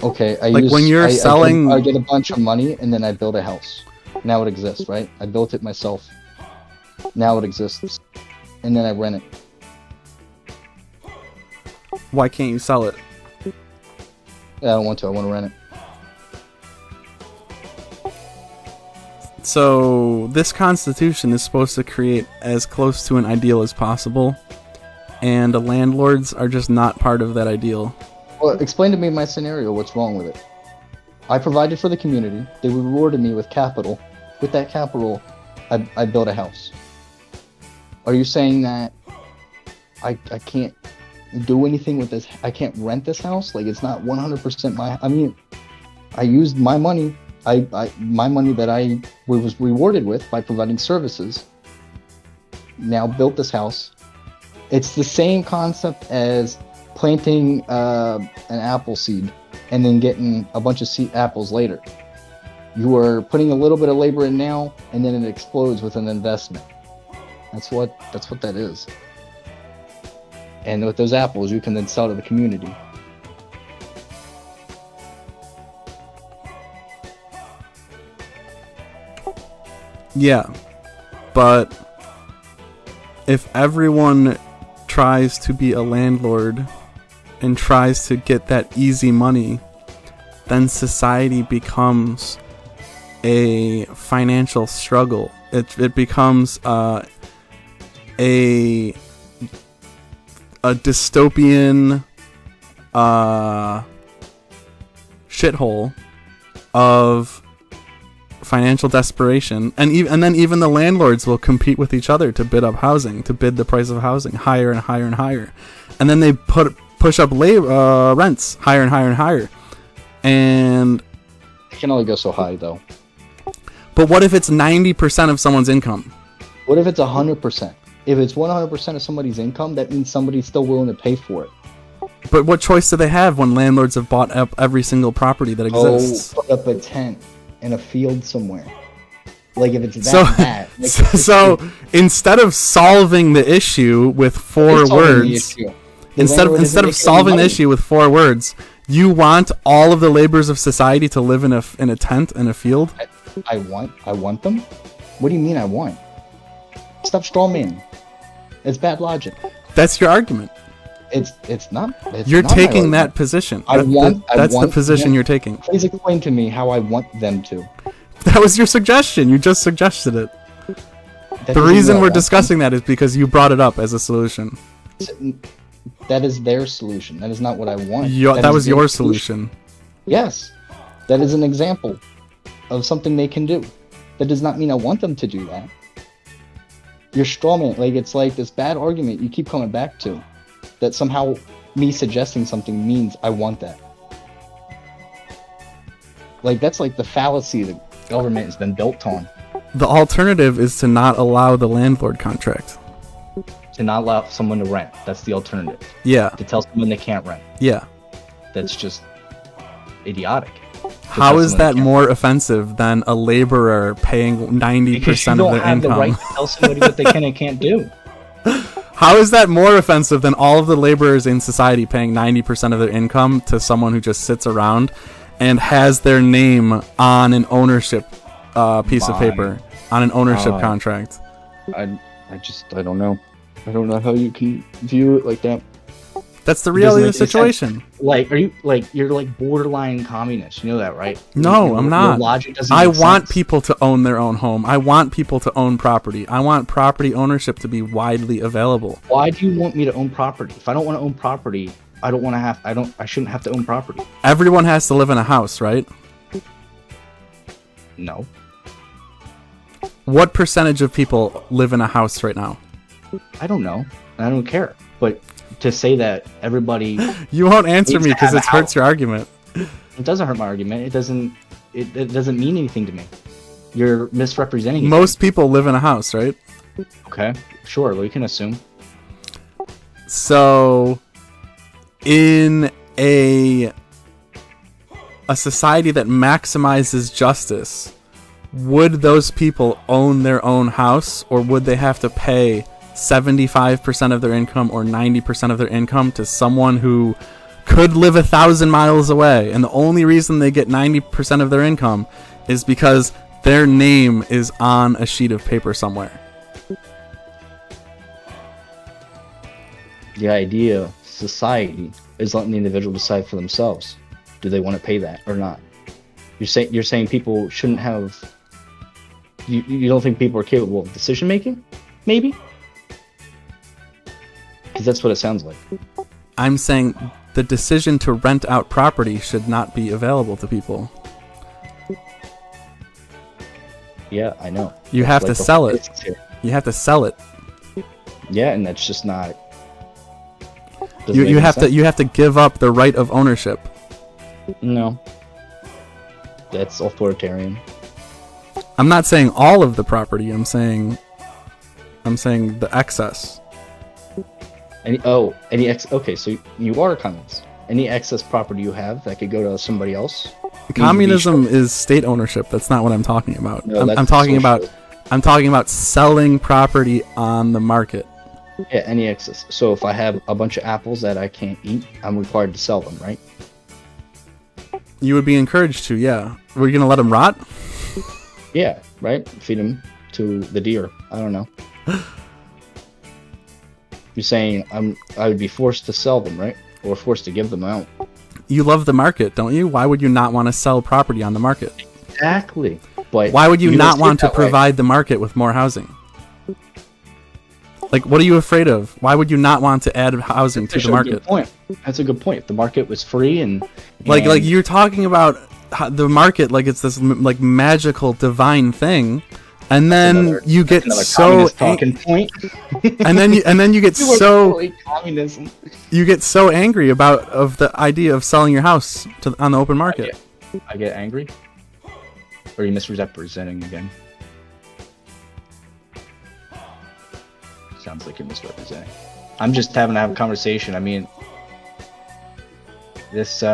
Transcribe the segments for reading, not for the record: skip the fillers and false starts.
Okay, Like when you're selling... I get a bunch of money and then I build a house. Now it exists, right? I built it myself. Now it exists. And then I rent it. Why can't you sell it? I don't want to. I want to rent it. So this constitution is supposed to create as close to an ideal as possible, and the landlords are just not part of that ideal. Well, explain to me my scenario. What's wrong with it? I provided for the community. They rewarded me with capital. With that capital, I built a house. Are you saying that I can't do anything with this? I can't rent this house? Like, it's not 100% my... I mean, I used my money. My money that I was rewarded with by providing services. Now built this house. It's the same concept as planting an apple seed and then getting a bunch of apples later. You are putting a little bit of labor in now, and then it explodes with an investment. That's what that is. And with those apples, you can then sell to the community. Yeah, but if everyone tries to be a landlord and tries to get that easy money, then society becomes a financial struggle. It becomes a dystopian shithole of financial desperation, and then even the landlords will compete with each other to bid up housing, to bid the price of housing higher and higher and higher, and then they push up rents higher and higher and higher, and it can only go so high though. But what if it's 90% of someone's income? What if it's 100%? If it's 100% of somebody's income, that means somebody's still willing to pay for it. But what choice do they have when landlords have bought up every single property that exists? Put up a tent in a field somewhere. Like, if it's that bad. So instead of solving the issue with four words, instead of solving the issue with 4 words, you want all of the laborers of society to live in a tent in a field? I want them? What do you mean I want? Stop strawmanning. It's bad logic. That's your argument. It's not. You're taking that position. That's the position you're taking. Please explain to me how I want them to. That was your suggestion. You just suggested it. The reason we're discussing that is because you brought it up as a solution. That is their solution. That is not what I want. That was your solution. Yes. That is an example of something they can do. That does not mean I want them to do that. You're strawman. Like, it's like this bad argument you keep coming back to. That somehow me suggesting something means I want that. Like, that's like the fallacy the government has been built on. The alternative is to not allow the landlord contract. To not allow someone to rent. That's the alternative. Yeah. To tell someone they can't rent. Yeah. That's just idiotic. How is that more offensive than a laborer paying 90% of their income? Because you don't have the right to tell somebody what they can and can't do. How is that more offensive than all of the laborers in society paying 90% of their income to someone who just sits around and has their name on an ownership piece of paper, on an ownership contract? I don't know. I don't know how you can view it like that. That's the reality of the situation. Like, you're like borderline communist. You know that, right? No, I'm not. I want people to own their own home. I want people to own property. I want property ownership to be widely available. Why do you want me to own property? If I don't want to own property, I shouldn't have to own property. Everyone has to live in a house, right? No. What percentage of people live in a house right now? I don't know. I don't care. But to say that everybody... You won't answer me because it hurts your argument. It doesn't hurt my argument. It doesn't mean anything to me. You're misrepresenting it. Most people live in a house, right? Okay, sure. We can assume. So, in a society that maximizes justice, would those people own their own house, or would they have to pay 75% of their income or 90% of their income to someone who could live 1,000 miles away, and the only reason they get 90% of their income is because their name is on a sheet of paper somewhere. The idea of society is letting the individual decide for themselves. Do they want to pay that or not? You're saying people shouldn't have. You don't think people are capable of decision making? Maybe. Because that's what it sounds like. I'm saying the decision to rent out property should not be available to people. Yeah, I know. You have to sell it. You have to sell it. Yeah, and that's just not. You have to give up the right of ownership. No. That's authoritarian. I'm not saying all of the property. I'm saying the excess. Okay, so you are a communist. Any excess property you have that could go to somebody else. Communism is state ownership. That's not what I'm talking about. No, I'm talking about selling property on the market. Yeah, any excess. So if I have a bunch of apples that I can't eat, I'm required to sell them, right? You would be encouraged to, yeah. Were you gonna let them rot? Yeah, right. Feed them to the deer. I don't know. You're saying I would be forced to sell them, right? Or forced to give them out. You love the market, don't you? Why would you not want to sell property on the market? Exactly. But why would you not want to provide the market with more housing? Like, what are you afraid of? Why would you not want to add housing to the market? Good point. That's a good point. If the market was free and like you're talking about the market like it's this like magical divine thing, and then you get so talking point. and then you get so communism. You get so angry of the idea of selling your house on the open market. I get angry. Or are you misrepresenting again? Sounds like you're misrepresenting. I'm just having to have a conversation. I mean, this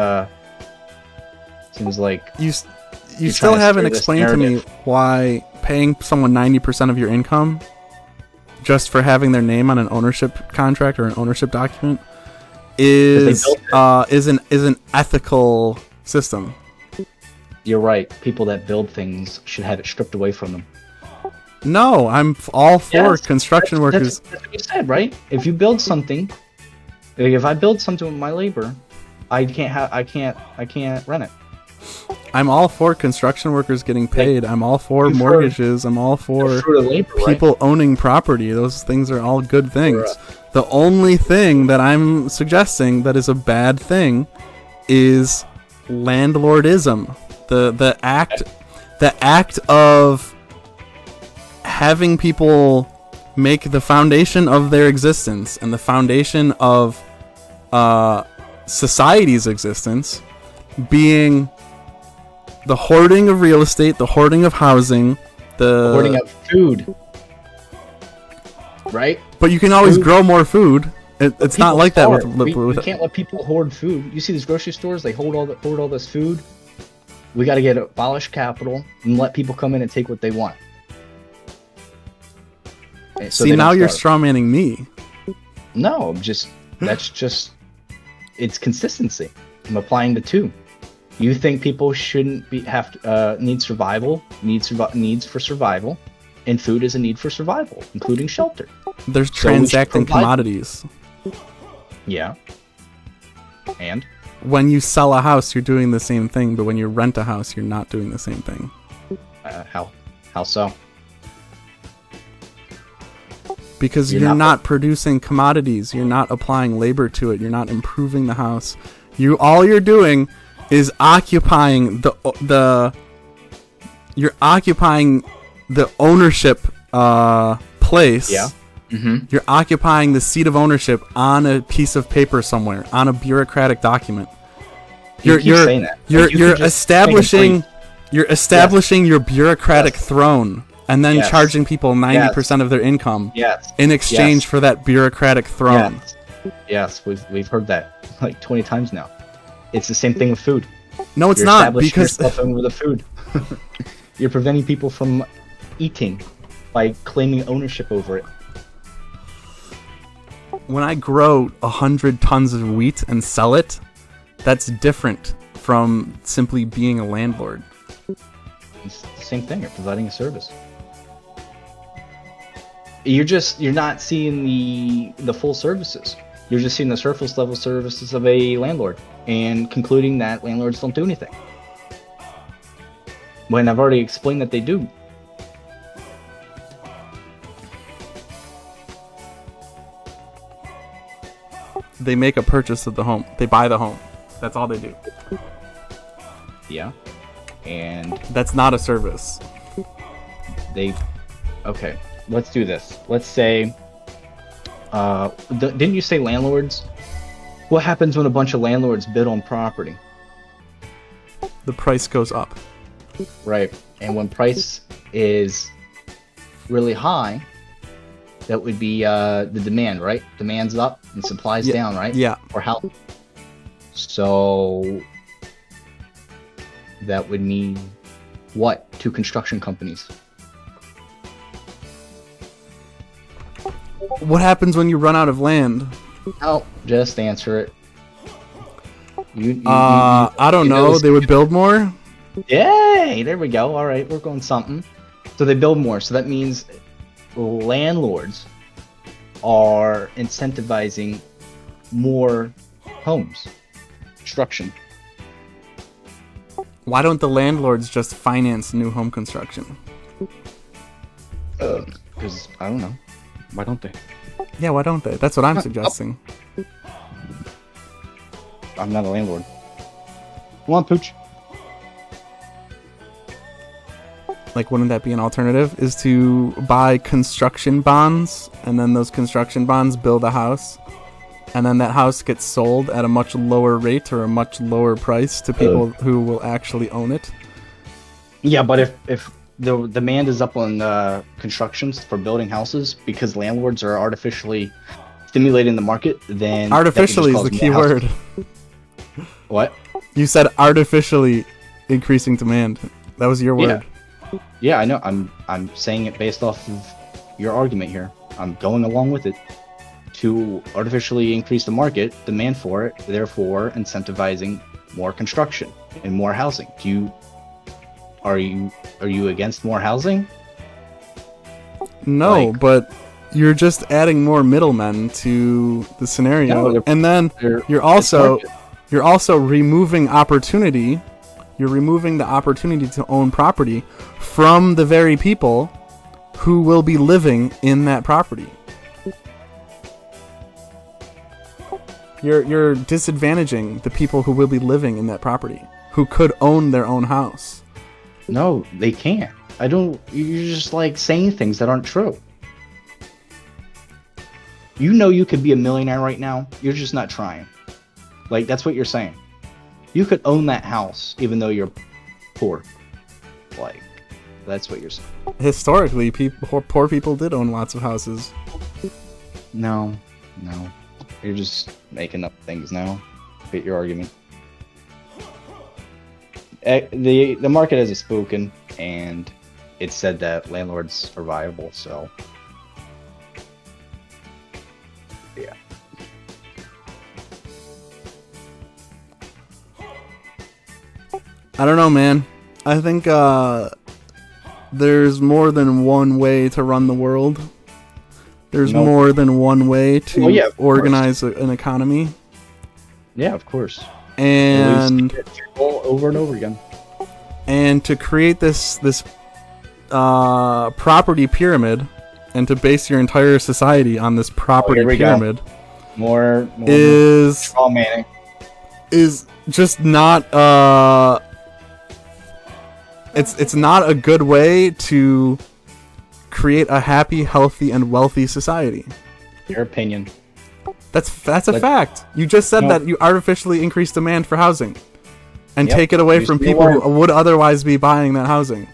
seems like you still haven't explained to me why paying someone 90% of your income just for having their name on an ownership contract or an ownership document is an ethical system. You're right. People that build things should have it stripped away from them. No, I'm all for construction workers. That's what you said, right? If you build something, if I build something with my labor, I can't rent it. I'm all for construction workers getting paid. I'm all for mortgages. I'm all for people owning property. Those things are all good things. The only thing that I'm suggesting that is a bad thing is landlordism. The act of having people make the foundation of their existence and the foundation of society's existence being the hoarding of real estate, the hoarding of housing, the hoarding of food, right? But you can always grow more food. It's not like that with we can't let people hoard food. You see these grocery stores; they hoard all this food. We got to abolish capital and let people come in and take what they want. So see, now you're strawmanning me. No, that's just it's consistency. I'm applying the two. You think people shouldn't need survival, needs for survival, and food is a need for survival, including shelter. There's transacting commodities. Yeah. And when you sell a house, you're doing the same thing, but when you rent a house, you're not doing the same thing. How so? Because you're not producing commodities, you're not applying labor to it, you're not improving the house. All you're doing is occupying the ownership place. Yeah. Mm-hmm. You're occupying the seat of ownership on a piece of paper somewhere, on a bureaucratic document. You're establishing your bureaucratic throne, and then charging people 90% of their income in exchange for that bureaucratic throne. Yes, we've heard that like 20 times now. It's the same thing with food. No, it's not, because over the food. You're preventing people from eating by claiming ownership over it. When I grow 100 tons of wheat and sell it, That's different from simply being a landlord. It's the same thing. You're providing a service. You're not seeing the full services. You're just seeing the surface level services of a landlord and concluding that landlords don't do anything. When I've already explained that they do. They make a purchase of the home. They buy the home. That's all they do. Yeah. And that's not a service. Okay, let's do this. Let's say, didn't you say landlords? What happens when a bunch of landlords bid on property? The price goes up. Right. And when price is really high, that would be the demand, right? Demand's up and supply's down, right? Yeah. Or how? So that would mean what to construction companies? What happens when you run out of land? Oh, just answer it. I don't know. They would build more? Yay! There we go. All right, we're going something. So they build more. So that means landlords are incentivizing more homes. Construction. Why don't the landlords just finance new home construction? Because, I don't know. Why don't they? Yeah, why don't they? That's what I'm suggesting. I'm not a landlord. Come on, Pooch. Like, wouldn't that be an alternative? Is to buy construction bonds, and then those construction bonds build a house, and then that house gets sold at a much lower rate or a much lower price to people who will actually own it. Yeah, but if the demand is up on constructions for building houses because landlords are artificially stimulating the market, then artificially is the key word. What? You said artificially increasing demand. That was your word. Yeah, I know. I'm saying it based off of your argument here. I'm going along with it to artificially increase the market, demand for it, therefore incentivizing more construction and more housing. Are you against more housing? No, but you're just adding more middlemen to the scenario, and then you're also removing opportunity. You're removing the opportunity to own property from the very people who will be living in that property. You're disadvantaging the people who will be living in that property, who could own their own house. No, they can't. You're just like saying things that aren't true. You know you could be a millionaire right now. You're just not trying. Like, that's what you're saying. You could own that house even though you're poor. Like, that's what you're saying. Historically, poor people did own lots of houses. No. You're just making up things now. Fit your argument. The market has spoken, and it said that landlords are viable, so yeah. I don't know, man. I think there's more than one way to run the world. There's more than one way to organize an economy. Yeah, of course. And over and over again. And to create this property pyramid, and to base your entire society on this property pyramid, more is just not it's not a good way to create a happy, healthy, and wealthy society. Your opinion. That's a fact. You just said that you artificially increase demand for housing and take it away from people who would otherwise be buying that housing.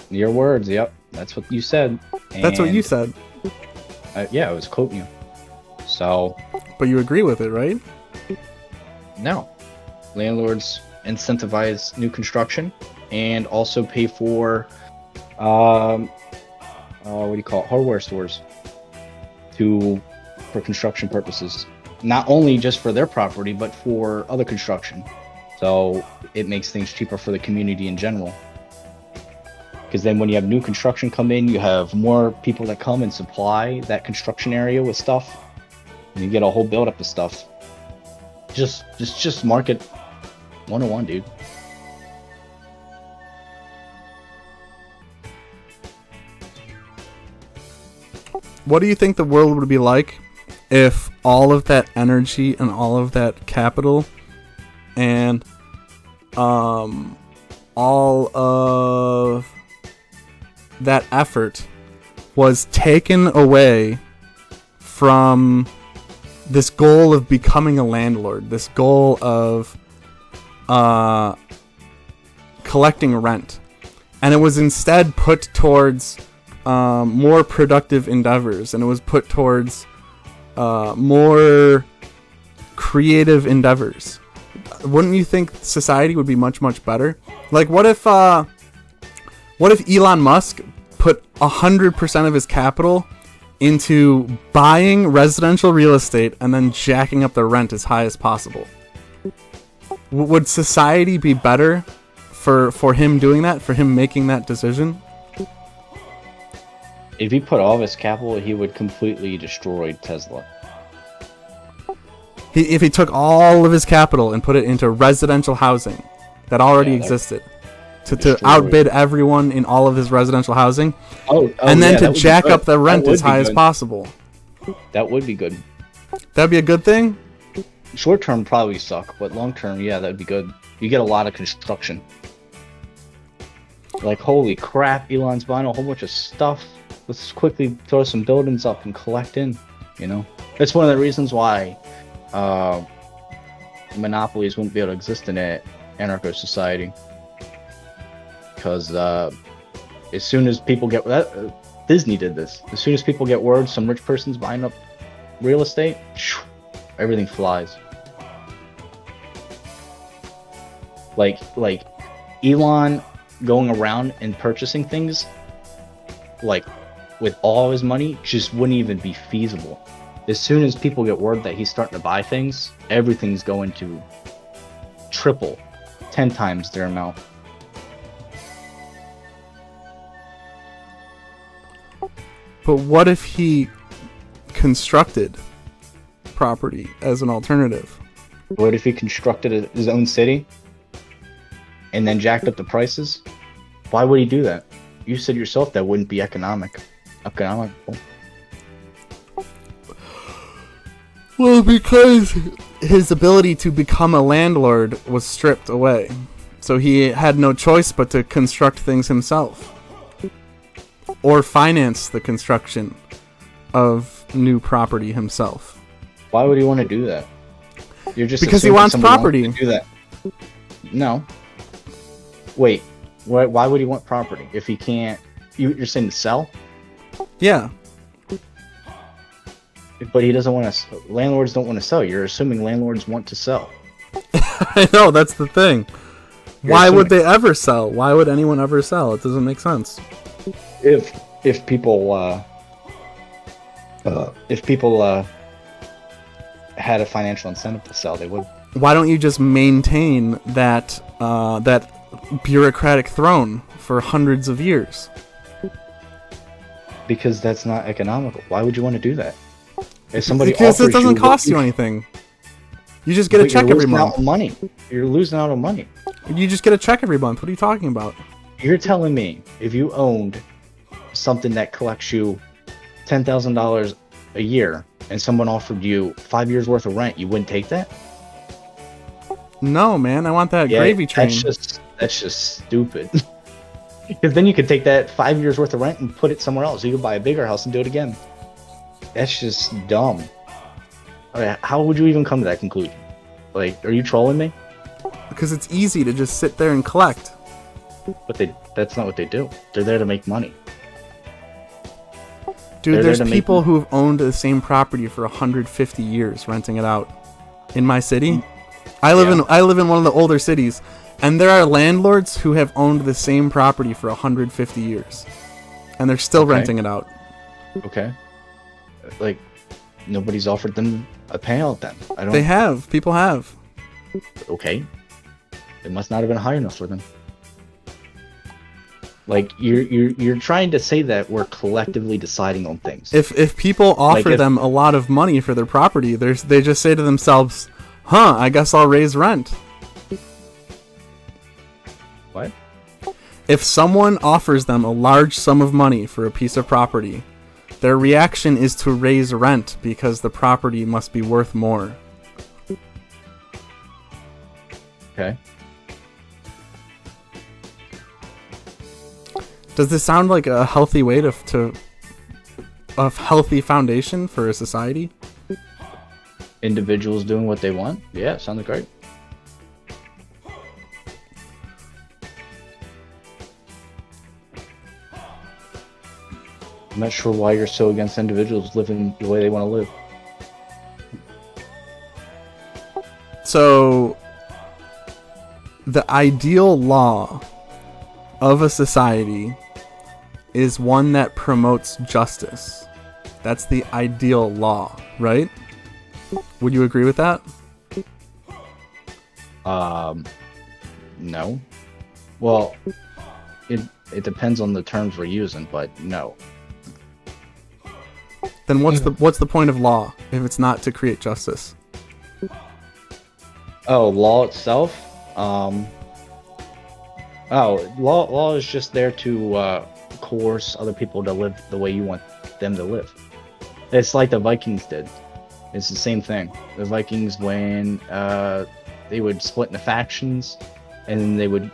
Your words, yep. That's what you said. That's what you said. Yeah, I was quoting you. So. But you agree with it, right? No. Landlords incentivize new construction and also pay for, what do you call it? Hardware stores for construction purposes. not only just for their property, but for other construction. So it makes things cheaper for the community in general. Because then when you have new construction come in, you have more people that come and supply that construction area with stuff. And you get a whole buildup of stuff. Just market 101, dude. What do you think the world would be like if all of that energy and all of that capital and all of that effort was taken away from this goal of becoming a landlord, this goal of collecting rent, and it was instead put towards more productive endeavors, and it was put towards more creative endeavors? Wouldn't you think society would be much, much better? Like, what if Elon Musk put 100% of his capital into buying residential real estate and then jacking up the rent as high as possible? Would society be better for him doing that, for him making that decision? If he put all of his capital, he would completely destroy Tesla. If he took all of his capital and put it into residential housing that already existed, to outbid everyone in all of his residential housing, and then to jack up the rent as high as possible. That would be good. That'd be a good thing? Short term probably suck, but long term, yeah, that'd be good. You get a lot of construction. Like, holy crap, Elon's buying a whole bunch of stuff. Let's quickly throw some buildings up and collect in, you know? That's one of the reasons why monopolies wouldn't be able to exist in an anarcho-society. Because as soon as people get... Disney did this. As soon as people get word some rich person's buying up real estate, everything flies. Like Elon going around and purchasing things, like, with all his money, just wouldn't even be feasible. As soon as people get word that he's starting to buy things, everything's going to triple, 10 times their amount. But what if he constructed property as an alternative? What if he constructed his own city and then jacked up the prices? Why would he do that? You said yourself that wouldn't be economical. Well, because his ability to become a landlord was stripped away. So he had no choice but to construct things himself. Or finance the construction of new property himself. Why would he want to do that? You're just because he wants property. Wants to do that. No. Wait. Why would he want property if he can't? You're saying to sell? Yeah. But he doesn't want to. Landlords don't want to sell. You're assuming landlords want to sell. I know, that's the thing. Why would they ever sell? Why would anyone ever sell? It doesn't make sense. If people had a financial incentive to sell, they would. Why don't you just maintain that bureaucratic throne for hundreds of years? Because that's not economical. Why would you want to do that? If because it doesn't cost you anything. You just get a check every month. You're losing out on money. You just get a check every month. What are you talking about? You're telling me if you owned something that collects you $10,000 a year and someone offered you 5 years worth of rent, you wouldn't take that? No, man. I want that gravy train. That's just stupid. Because then you could take that 5 years worth of rent and put it somewhere else. You could buy a bigger house and do it again. That's just dumb. I mean, how would you even come to that conclusion? Like, are you trolling me? Because it's easy to just sit there and collect. But that's not what they do. They're there to make money. Dude, there's people who've owned the same property for 150 years renting it out. In my city, I live in one of the older cities, and there are landlords who have owned the same property for 150 years, and they're still renting it out. Okay. Like, nobody's offered them a payout then. I don't. They have. People have. Okay. It must not have been high enough for them. Like you're trying to say that we're collectively deciding on things. If people offer them a lot of money for their property, they just say to themselves, "Huh, I guess I'll raise rent." What? If someone offers them a large sum of money for a piece of property, their reaction is to raise rent because the property must be worth more. Okay. Does this sound like a healthy way to a healthy foundation for a society? Individuals doing what they want? Yeah, sounds great. I'm not sure why you're so against individuals living the way they want to live. So, the ideal law of a society is one that promotes justice. That's the ideal law, right? Would you agree with that? No. Well, it depends on the terms we're using, but no. Then what's the point of law if it's not to create justice? Oh, law itself? Law is just there to coerce other people to live the way you want them to live. It's like the Vikings did. It's the same thing. The Vikings, when they would split into factions, and then they would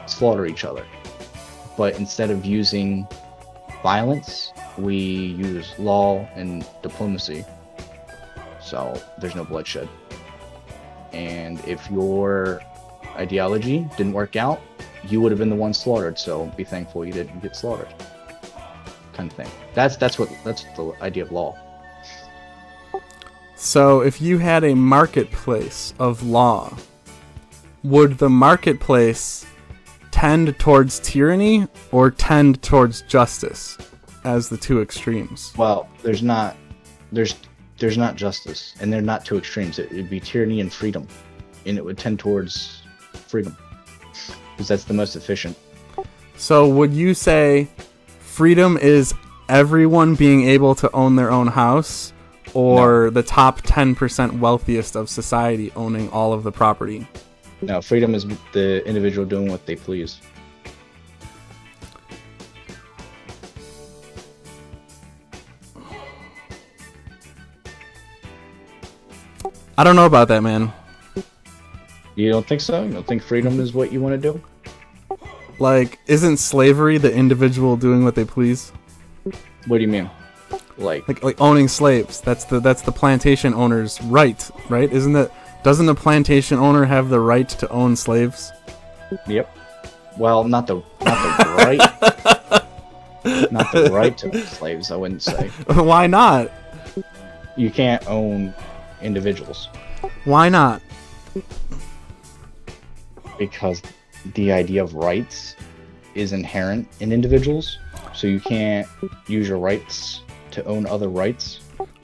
slaughter each other. But instead of using violence, we use law and diplomacy. So there's no bloodshed. And if your ideology didn't work out, you would have been the one slaughtered, so be thankful you didn't get slaughtered. Kind of thing. That's the idea of law. So if you had a marketplace of law, would the marketplace tend towards tyranny or tend towards justice as the two extremes? Well, there's not justice, and they're not two extremes. It'd be tyranny and freedom, and it would tend towards freedom. Because that's the most efficient. So would you say freedom is everyone being able to own their own house, or the top 10% wealthiest of society owning all of the property? No, freedom is the individual doing what they please. I don't know about that, man. You don't think so? You don't think freedom is what you want to do? Like, isn't slavery the individual doing what they please? What do you mean? Like owning slaves. That's the plantation owner's right? Doesn't the plantation owner have the right to own slaves? Yep. Well, not the right. Not the right to own slaves, I wouldn't say. Why not? You can't own individuals. Why not? Because the idea of rights is inherent in individuals, so you can't use your rights to own other rights.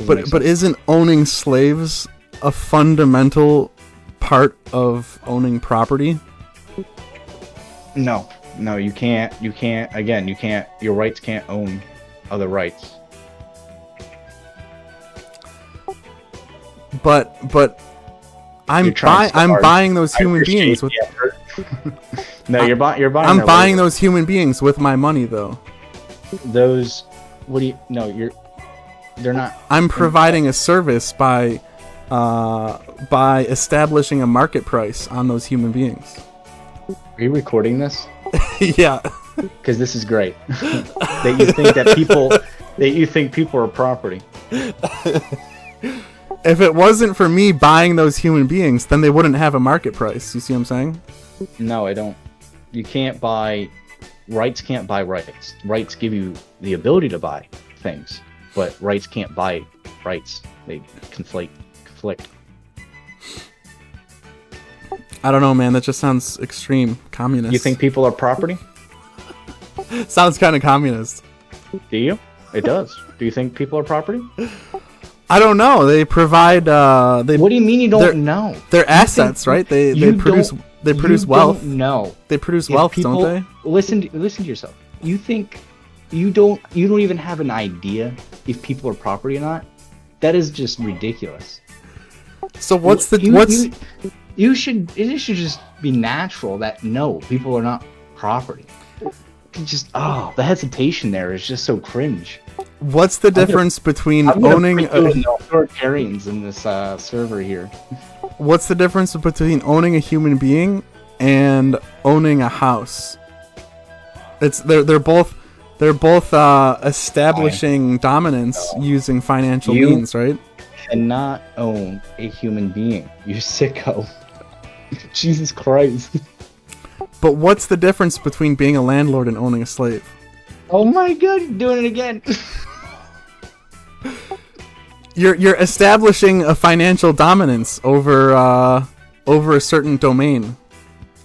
But isn't owning slaves a fundamental part of owning property? No, you can't. Again, you can't. Your rights can't own other rights. But I'm buying those human beings with. No, you're buying. I'm buying those human beings with my money, though. Those. What do you? No, they're not. I'm providing a service by establishing a market price on those human beings. Are you recording this? Yeah. Because this is great. That you think people are property. If it wasn't for me buying those human beings, then they wouldn't have a market price. You see what I'm saying? No, I don't. You can't buy... Rights can't buy rights. Rights give you the ability to buy things, but rights can't buy rights. They conflict. I don't know, man. That just sounds extreme. Communist. You think people are property? Sounds kind of communist. Do you? It does. Do you think people are property? I don't know. They provide. What do you mean you don't know? They're assets, right? They produce wealth. No, they produce wealth, don't they? Listen to yourself. You think you don't even have an idea if people are property or not? That is just ridiculous. So it should just be natural that no, people are not property. Just the hesitation there is just so cringe. What's the difference between owning authoritarians in this server here? What's the difference between owning a human being and owning a house? They're both establishing dominance using financial means, right? Cannot own a human being. You sicko. Jesus Christ. But what's the difference between being a landlord and owning a slave? Oh my god, you're doing it again. You're establishing a financial dominance over a certain domain.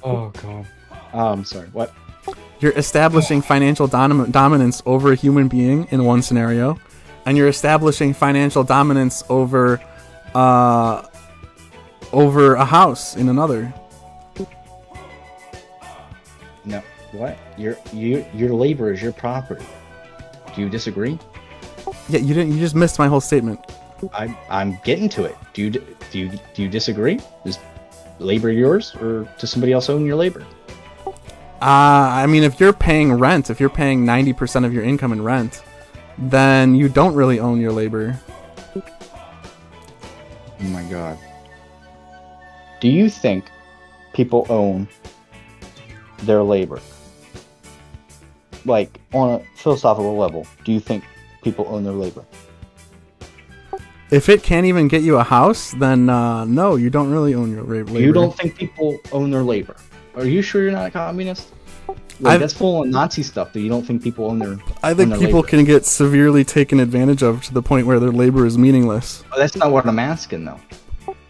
Oh god. I'm sorry. What? You're establishing financial dominance over a human being in one scenario, and you're establishing financial dominance over a house in another. No. What? Your labor is your property. Do you disagree? Yeah, you didn't. You just missed my whole statement. I'm getting to it. Do you disagree? Is labor yours, or does somebody else own your labor? I mean, if you're paying rent, if you're paying 90% of your income in rent, then you don't really own your labor. Oh my god. Do you think people own their labor? Like, on a philosophical level, do you think people own their labor? If it can't even get you a house, then no, you don't really own your labor. You don't think people own their labor? Are you sure you're not a communist? Like, that's full of Nazi stuff that you don't think people own their I think people can get severely taken advantage of to the point where their labor is meaningless. Well, that's not what I'm asking, though.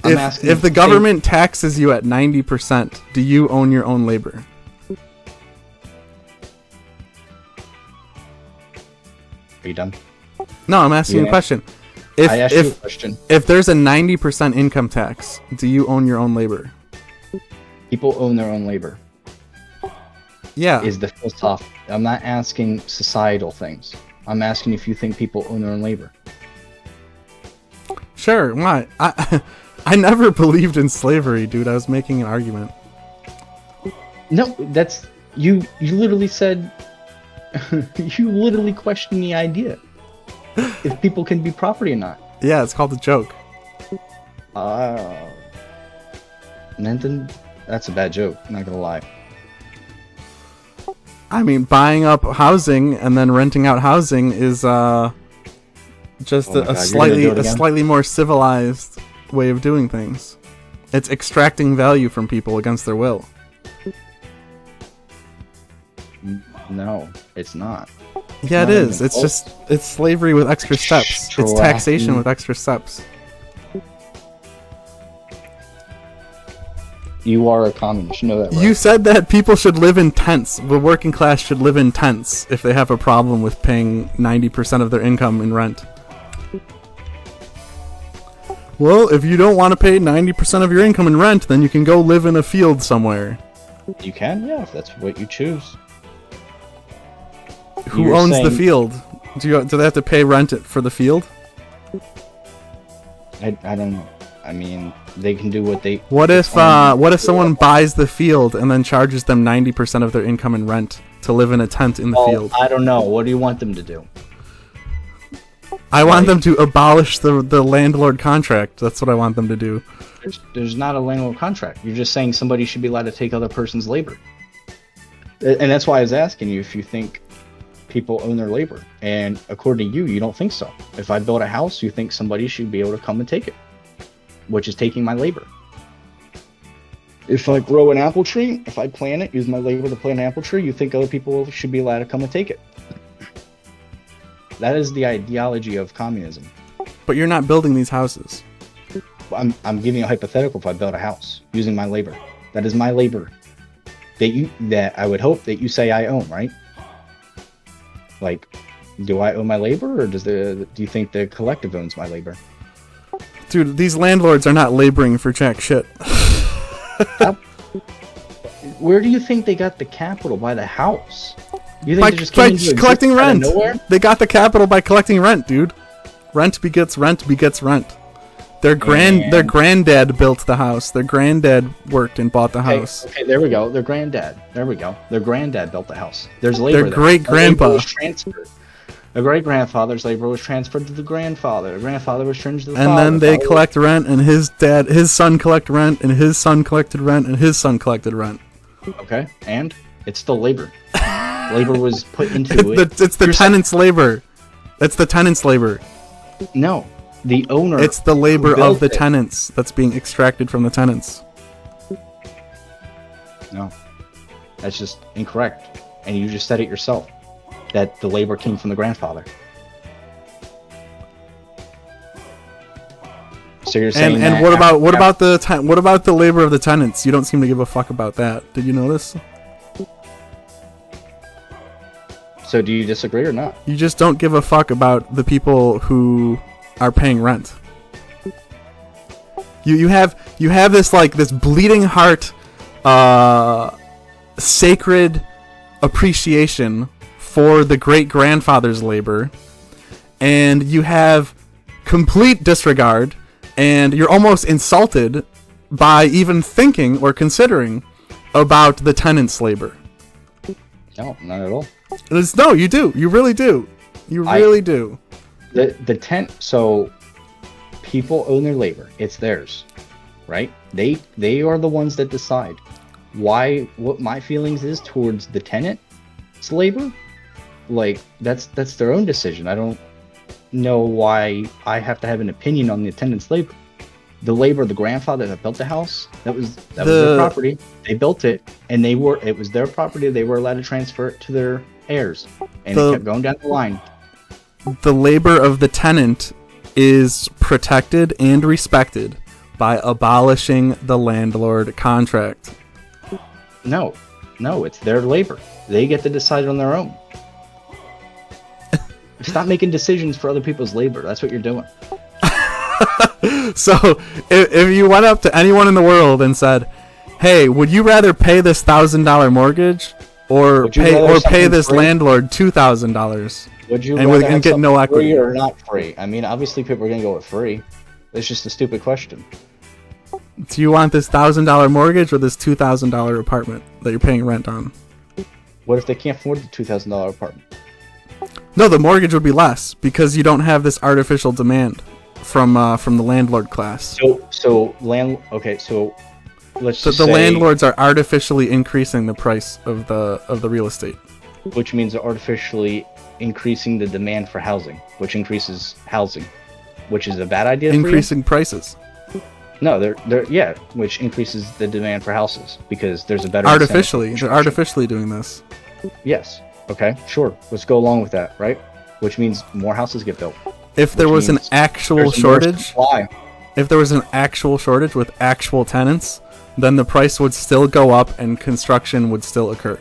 If the government taxes you at 90%, do you own your own labor? Are you done? No, I'm asking you a question. I asked you a question. If there's a 90% income tax, do you own your own labor? People own their own labor. Yeah. Is the philosophy. I'm not asking societal things. I'm asking if you think people own their own labor. Sure, why? I never believed in slavery, dude. I was making an argument. No, that's... You literally said... you literally questioned the idea. If people can be property or not. Yeah, it's called a joke. Nathan, that's a bad joke, I'm not gonna lie. I mean, buying up housing and then renting out housing is just a slightly more civilized way of doing things. It's extracting value from people against their will. No, it's not. Yeah, it is. It's slavery with extra steps. It's taxation with extra steps. You are a communist, you know that, right? You said that people should live in tents. The working class should live in tents if they have a problem with paying 90% of their income in rent. Well, if you don't want to pay 90% of your income in rent, then you can go live in a field somewhere. You can, yeah, if that's what you choose. Who owns the field? Do they have to pay rent for the field? I don't know. I mean, they can do what they... What if someone buys the field and then charges them 90% of their income in rent to live in a tent in the field? I don't know. What do you want them to do? I want them to abolish the landlord contract. That's what I want them to do. There's not a landlord contract. You're just saying somebody should be allowed to take other person's labor. And that's why I was asking you if you think people own their labor. And according to you, you don't think so. If I build a house, you think somebody should be able to come and take it, which is taking my labor. If I grow an apple tree, if I plant it, use my labor to plant an apple tree, you think other people should be allowed to come and take it. That is the ideology of communism. But you're not building these houses. I'm giving you a hypothetical. If I build a house using my labor, that is my labor that I would hope that you say I own, right? Like, do I own my labor, or do you think the collective owns my labor? Dude, these landlords are not laboring for jack shit. Where do you think they got the capital? By the house? You think by they just came into collecting rent. Out of nowhere? They got the capital by collecting rent, dude. Rent begets rent begets rent. Their granddad built the house. Their granddad worked and bought the house. Okay, there we go. Their granddad. There we go. Their granddad built the house. There's labor. Their great grandpa. The great grandfather's labor was transferred to the grandfather. The grandfather was transferred to the and father. And then they collect rent, and his son collect rent, and his son collected rent, and his son collected rent. Okay, and it's still labor. Labor was put into it. It's the tenant's labor. It's the tenant's labor. No, the owner. It's the labor of the tenants that's being extracted from the tenants. No, that's just incorrect. And you just said it yourself, that the labor came from the grandfather. So you're saying and what about the labor of the tenants? You don't seem to give a fuck about that. Did you notice? So do you disagree or not? You just don't give a fuck about the people who are paying rent. You have this bleeding heart, sacred appreciation for the great grandfather's labor, and you have complete disregard, and you're almost insulted by even thinking or considering about the tenant's labor. No, not at all. No, you do. You really do. You really do. The tent. So people own their labor. It's theirs, right? They are the ones that decide what my feelings is towards the tenant's labor. Like that's their own decision. I don't know why I have to have an opinion on the tenant's labor. The labor of the grandfather that built the house, that was their property. They built it, and it was their property. They were allowed to transfer it to their heirs, and it kept going down the line. The labor of the tenant is protected and respected by abolishing the landlord contract. No, it's their labor. They get to decide on their own. Stop making decisions for other people's labor. That's what you're doing. So, if you went up to anyone in the world and said, "Hey, would you rather pay this $1,000 mortgage or pay this landlord $2,000?" Would you and get no equity? Free or not free? I mean, obviously, people are going to go with free. It's just a stupid question. Do you want this $1,000 mortgage or this $2,000 apartment that you're paying rent on? What if they can't afford the $2,000 apartment? No, the mortgage would be less because you don't have this artificial demand from the landlord class. So let's just say the landlords are artificially increasing the price of the real estate, which means they're artificially increasing the demand for housing, which increases housing, which is a bad idea. Increasing prices. No, which increases the demand for houses because there's a better they're artificially doing this. Yes. Okay. Sure. Let's go along with that, right? Which means more houses get built. If there was an actual shortage, if there was an actual shortage with actual tenants, then the price would still go up and construction would still occur.